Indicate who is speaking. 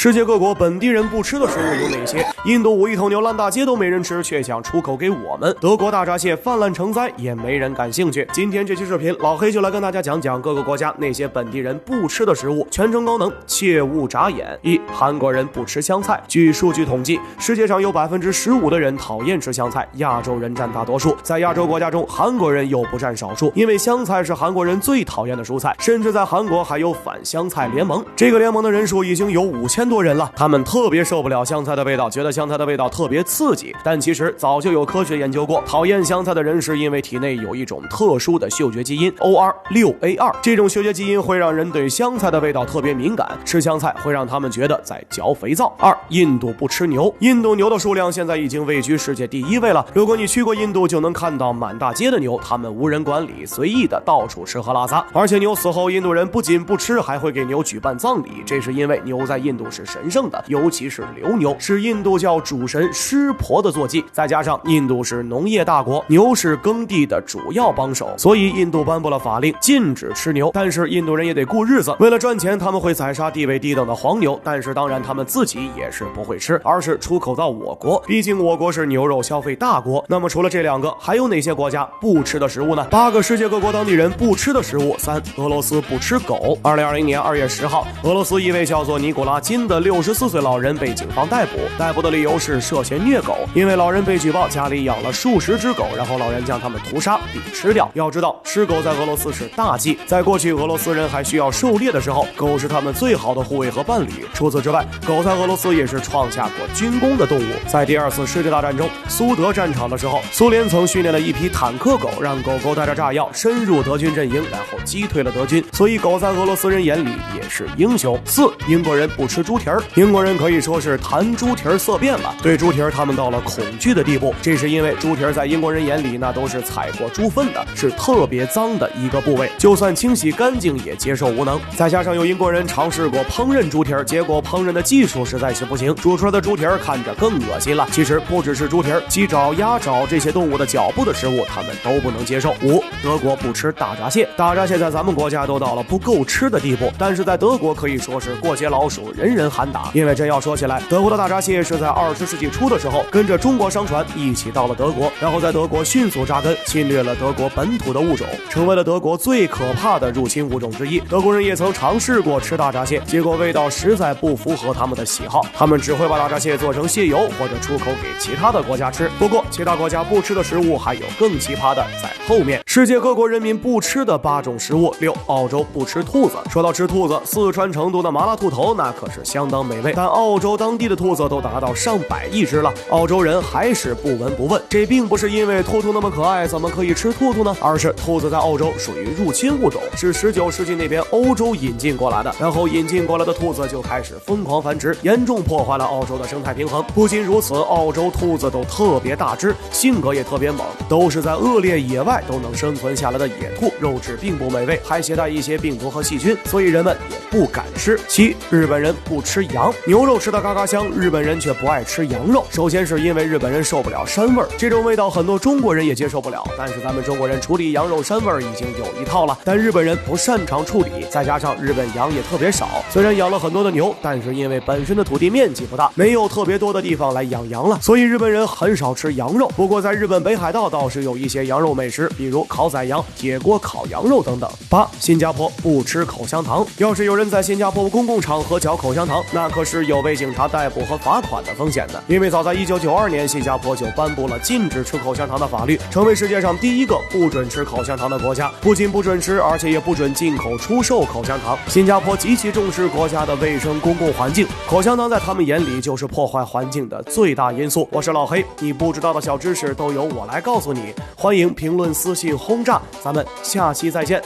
Speaker 1: 世界各国本地人不吃的食物有哪些？印度5亿头牛烂大街都没人吃，却想出口给我们。德国大闸蟹泛滥成灾，也没人感兴趣。今天这期视频，老黑就来跟大家讲讲各个国家那些本地人不吃的食物，全程高能，切勿眨眼。1. 韩国人不吃香菜。据数据统计，世界上有15%的人讨厌吃香菜，亚洲人占大多数。在亚洲国家中，韩国人又不占少数，因为香菜是韩国人最讨厌的蔬菜，甚至在韩国还有反香菜联盟。这个联盟的人数已经有5000多人了，他们特别受不了香菜的味道，觉得香菜的味道特别刺激。但其实早就有科学研究过，讨厌香菜的人是因为体内有一种特殊的嗅觉基因 OR6A2， 这种嗅觉基因会让人对香菜的味道特别敏感，吃香菜会让他们觉得在嚼肥皂。2. 印度不吃牛。印度牛的数量现在已经位居世界第1位了。如果你去过印度，就能看到满大街的牛，他们无人管理，随意的到处吃喝拉撒。而且牛死后，印度人不仅不吃，还会给牛举办葬礼，这是因为牛在印度是神圣的，尤其是流牛，是印度教主神湿婆的坐骑。再加上印度是农业大国，牛是耕地的主要帮手，所以印度颁布了法令禁止吃牛。但是印度人也得顾日子，为了赚钱，他们会宰杀地位低等的黄牛，但是当然他们自己也是不会吃，而是出口到我国，毕竟我国是牛肉消费大国。那么除了这2个，还有哪些国家不吃的食物呢？8个世界各国当地人不吃的食物。3. 俄罗斯不吃狗。2020年2月10号，俄罗斯一位叫做尼古拉金的64岁老人被警方逮捕的理由是涉嫌虐狗，因为老人被举报家里养了数十只狗，然后老人将它们屠杀并吃掉。要知道，吃狗在俄罗斯是大忌，在过去俄罗斯人还需要狩猎的时候，狗是他们最好的护卫和伴侣。除此之外，狗在俄罗斯也是创下过军功的动物。在第2次世界大战中，苏德战场的时候，苏联曾训练了一批坦克狗，让狗狗带着炸药深入德军阵营，然后击退了德军，所以狗在俄罗斯人眼里也是英雄。4. 英国人不吃猪蹄儿。英国人可以说是谈猪蹄儿色变了，对猪蹄儿他们到了恐惧的地步，这是因为猪蹄儿在英国人眼里那都是踩过猪粪的，是特别脏的一个部位，就算清洗干净也接受无能。再加上有英国人尝试过烹饪猪蹄儿，结果烹饪的技术实在是不行，煮出来的猪蹄儿看着更恶心了。其实不只是猪蹄儿，鸡爪、鸭爪这些动物的脚部的食物他们都不能接受。5. 德国不吃大闸蟹。大闸蟹在咱们国家都到了不够吃的地步，但是在德国可以说是过街老鼠，人人喊打。因为真要说起来，德国的大闸蟹是在20世纪初的时候跟着中国商船一起到了德国，然后在德国迅速扎根，侵略了德国本土的物种，成为了德国最可怕的入侵物种之一。德国人也曾尝试过吃大闸蟹，结果味道实在不符合他们的喜好，他们只会把大闸蟹做成蟹油或者出口给其他的国家吃。不过其他国家不吃的食物还有更奇葩的在后面。世界各国人民不吃的8种食物。6. 澳洲不吃兔子。说到吃兔子，四川成都的麻辣兔头那可是相当美味，但澳洲当地的兔子都达到上百亿只了，澳洲人还是不闻不问。这并不是因为兔兔那么可爱怎么可以吃兔兔呢，而是兔子在澳洲属于入侵物种，是19世纪那边欧洲引进过来的，然后引进过来的兔子就开始疯狂繁殖，严重破坏了澳洲的生态平衡。不仅如此，澳洲兔子都特别大只，性格也特别猛，都是在恶劣野外都能生存下来的野兔，肉质并不美味，还携带一些病毒和细菌，所以人们也不敢吃。7. 日本人不吃羊。牛肉吃的嘎嘎香，日本人却不爱吃羊肉。首先是因为日本人受不了膻味，这种味道很多中国人也接受不了，但是咱们中国人处理羊肉膻味已经有一套了，但日本人不擅长处理，再加上日本羊也特别少，虽然养了很多的牛，但是因为本身的土地面积不大，没有特别多的地方来养羊了，所以日本人很少吃羊肉。不过在日本北海道倒是有一些羊肉美食，比如烤宰羊、铁锅烤羊肉等等。8. 新加坡不吃口香糖。要是有人在新加坡公共场合嚼口香糖，那可是有被警察逮捕和罚款的风险的，因为早在1992年新加坡就颁布了禁止吃口香糖的法律，成为世界上第1个不准吃口香糖的国家。不仅不准吃，而且也不准进口出售口香糖。新加坡极其重视国家的卫生公共环境，口香糖在他们眼里就是破坏环境的最大因素。我是老黑，你不知道的小知识都由我来告诉你，欢迎评论、私信轰炸，咱们下期再见。